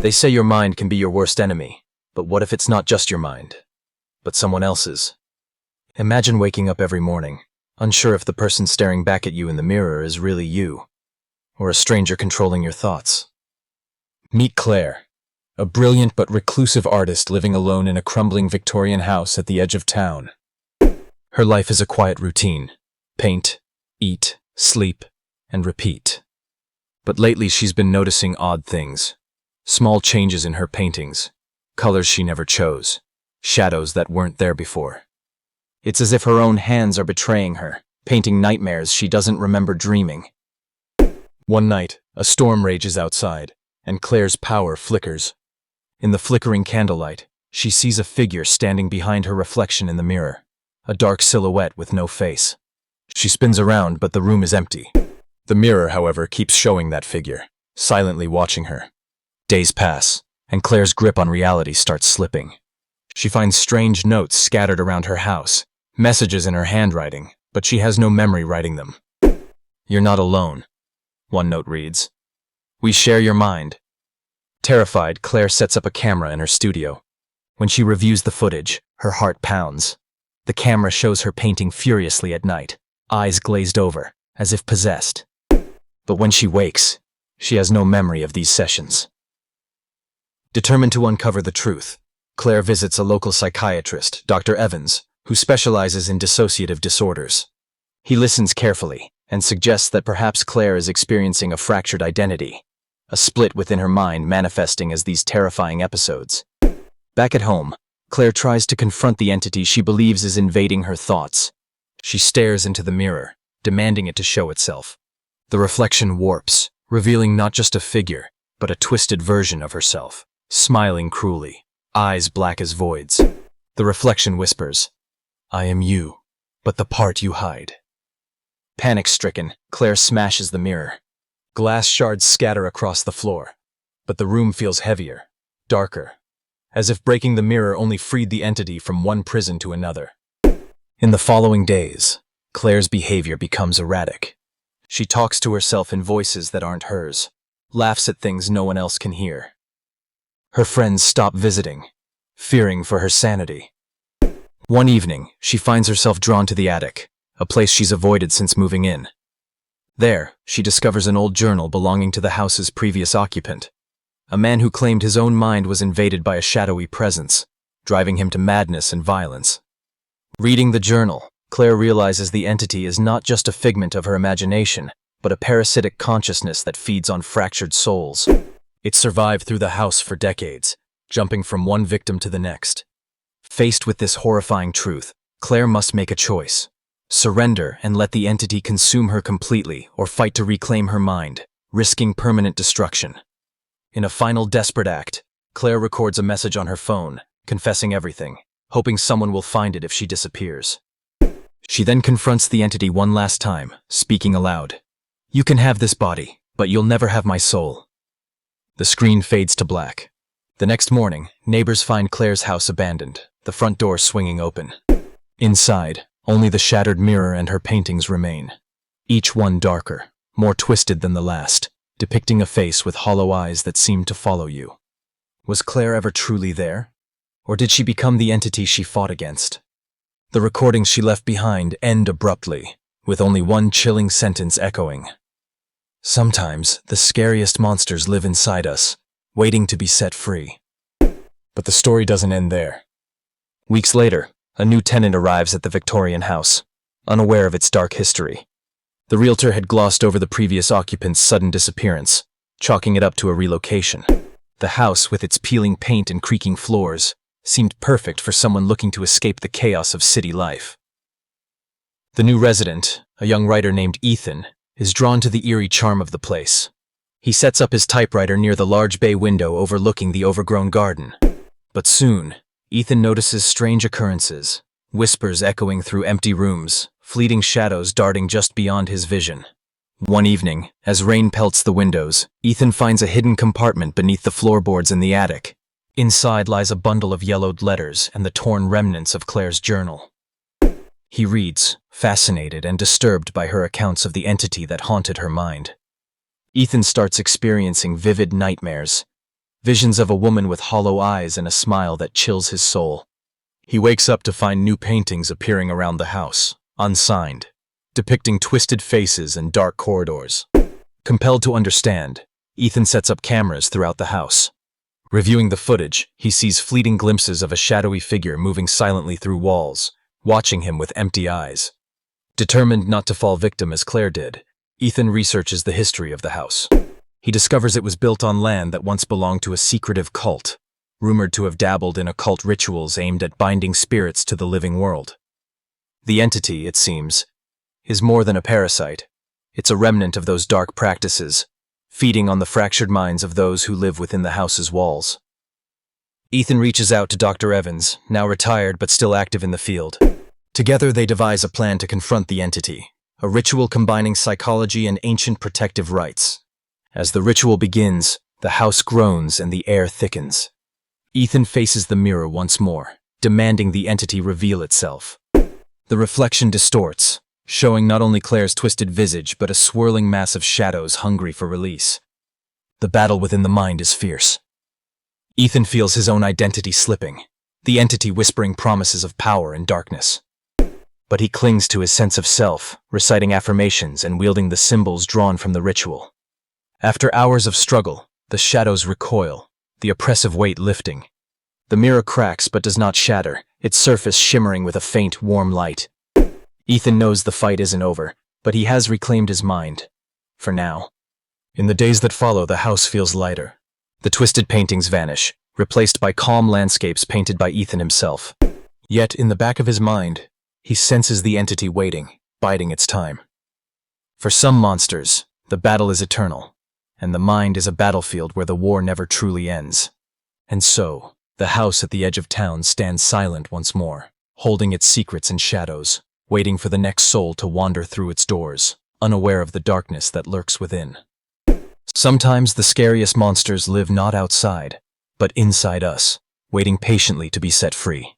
They say your mind can be your worst enemy, but what if it's not just your mind, but someone else's? Imagine waking up every morning, unsure if the person staring back at you in the mirror is really you, or a stranger controlling your thoughts. Meet Claire, a brilliant but reclusive artist living alone in a crumbling Victorian house at the edge of town. Her life is a quiet routine: paint, eat, sleep, and repeat. But lately she's been noticing odd things. Small changes in her paintings, colors she never chose, shadows that weren't there before. It's as if her own hands are betraying her, painting nightmares she doesn't remember dreaming. One night, a storm rages outside, and Claire's power flickers. In the flickering candlelight, she sees a figure standing behind her reflection in the mirror, a dark silhouette with no face. She spins around, but the room is empty. The mirror, however, keeps showing that figure, silently watching her. Days pass, and Claire's grip on reality starts slipping. She finds strange notes scattered around her house, messages in her handwriting, but she has no memory writing them. "You're not alone," one note reads. "We share your mind." Terrified, Claire sets up a camera in her studio. When she reviews the footage, her heart pounds. The camera shows her painting furiously at night, eyes glazed over, as if possessed. But when she wakes, she has no memory of these sessions. Determined to uncover the truth, Claire visits a local psychiatrist, Dr. Evans, who specializes in dissociative disorders. He listens carefully and suggests that perhaps Claire is experiencing a fractured identity, a split within her mind manifesting as these terrifying episodes. Back at home, Claire tries to confront the entity she believes is invading her thoughts. She stares into the mirror, demanding it to show itself. The reflection warps, revealing not just a figure, but a twisted version of herself, smiling cruelly, eyes black as voids. The reflection whispers, "I am you, but the part you hide." Panic-stricken, Claire smashes the mirror. Glass shards scatter across the floor, but the room feels heavier, darker, as if breaking the mirror only freed the entity from one prison to another. In the following days, Claire's behavior becomes erratic. She talks to herself in voices that aren't hers, laughs at things no one else can hear. Her friends stop visiting, fearing for her sanity. One evening, she finds herself drawn to the attic, a place she's avoided since moving in. There, she discovers an old journal belonging to the house's previous occupant, a man who claimed his own mind was invaded by a shadowy presence, driving him to madness and violence. Reading the journal, Claire realizes the entity is not just a figment of her imagination, but a parasitic consciousness that feeds on fractured souls. It survived through the house for decades, jumping from one victim to the next. Faced with this horrifying truth, Claire must make a choice: surrender and let the entity consume her completely, or fight to reclaim her mind, risking permanent destruction. In a final desperate act, Claire records a message on her phone, confessing everything, hoping someone will find it if she disappears. She then confronts the entity one last time, speaking aloud, "You can have this body, but you'll never have my soul." The screen fades to black. The next morning, neighbors find Claire's house abandoned, the front door swinging open. Inside, only the shattered mirror and her paintings remain, each one darker, more twisted than the last, depicting a face with hollow eyes that seemed to follow you. Was Claire ever truly there? Or did she become the entity she fought against? The recordings she left behind end abruptly, with only one chilling sentence echoing. "Sometimes the scariest monsters live inside us, waiting to be set free." But the story doesn't end there. Weeks later, a new tenant arrives at the Victorian house, unaware of its dark history. The realtor had glossed over the previous occupant's sudden disappearance, chalking it up to a relocation. The house, with its peeling paint and creaking floors, seemed perfect for someone looking to escape the chaos of city life. The new resident, a young writer named Ethan, is drawn to the eerie charm of the place. He sets up his typewriter near the large bay window overlooking the overgrown garden. But soon, Ethan notices strange occurrences, whispers echoing through empty rooms, fleeting shadows darting just beyond his vision. One evening, as rain pelts the windows, Ethan finds a hidden compartment beneath the floorboards in the attic. Inside lies a bundle of yellowed letters and the torn remnants of Claire's journal. He reads, fascinated and disturbed by her accounts of the entity that haunted her mind. Ethan starts experiencing vivid nightmares, Visions of a woman with hollow eyes and a smile that chills his soul. He wakes up to find new paintings appearing around the house, unsigned, depicting twisted faces and dark corridors. Compelled to understand, Ethan sets up cameras throughout the house. Reviewing the footage, he sees fleeting glimpses of a shadowy figure moving silently through walls, watching him with empty eyes. Determined not to fall victim as Claire did, Ethan researches the history of the house. He discovers it was built on land that once belonged to a secretive cult, rumored to have dabbled in occult rituals aimed at binding spirits to the living world. The entity, it seems, is more than a parasite. It's a remnant of those dark practices, feeding on the fractured minds of those who live within the house's walls. Ethan reaches out to Dr. Evans, now retired but still active in the field. Together they devise a plan to confront the entity, a ritual combining psychology and ancient protective rites. As the ritual begins, the house groans and the air thickens. Ethan faces the mirror once more, demanding the entity reveal itself. The reflection distorts, showing not only Claire's twisted visage but a swirling mass of shadows hungry for release. The battle within the mind is fierce. Ethan feels his own identity slipping, the entity whispering promises of power and darkness. But he clings to his sense of self, reciting affirmations and wielding the symbols drawn from the ritual. After hours of struggle, the shadows recoil, the oppressive weight lifting. The mirror cracks but does not shatter, its surface shimmering with a faint, warm light. Ethan knows the fight isn't over, but he has reclaimed his mind. For now. In the days that follow, the house feels lighter. The twisted paintings vanish, replaced by calm landscapes painted by Ethan himself. Yet, in the back of his mind, he senses the entity waiting, biding its time. For some monsters, the battle is eternal, and the mind is a battlefield where the war never truly ends. And so, the house at the edge of town stands silent once more, holding its secrets and shadows, waiting for the next soul to wander through its doors, unaware of the darkness that lurks within. Sometimes the scariest monsters live not outside, but inside us, waiting patiently to be set free.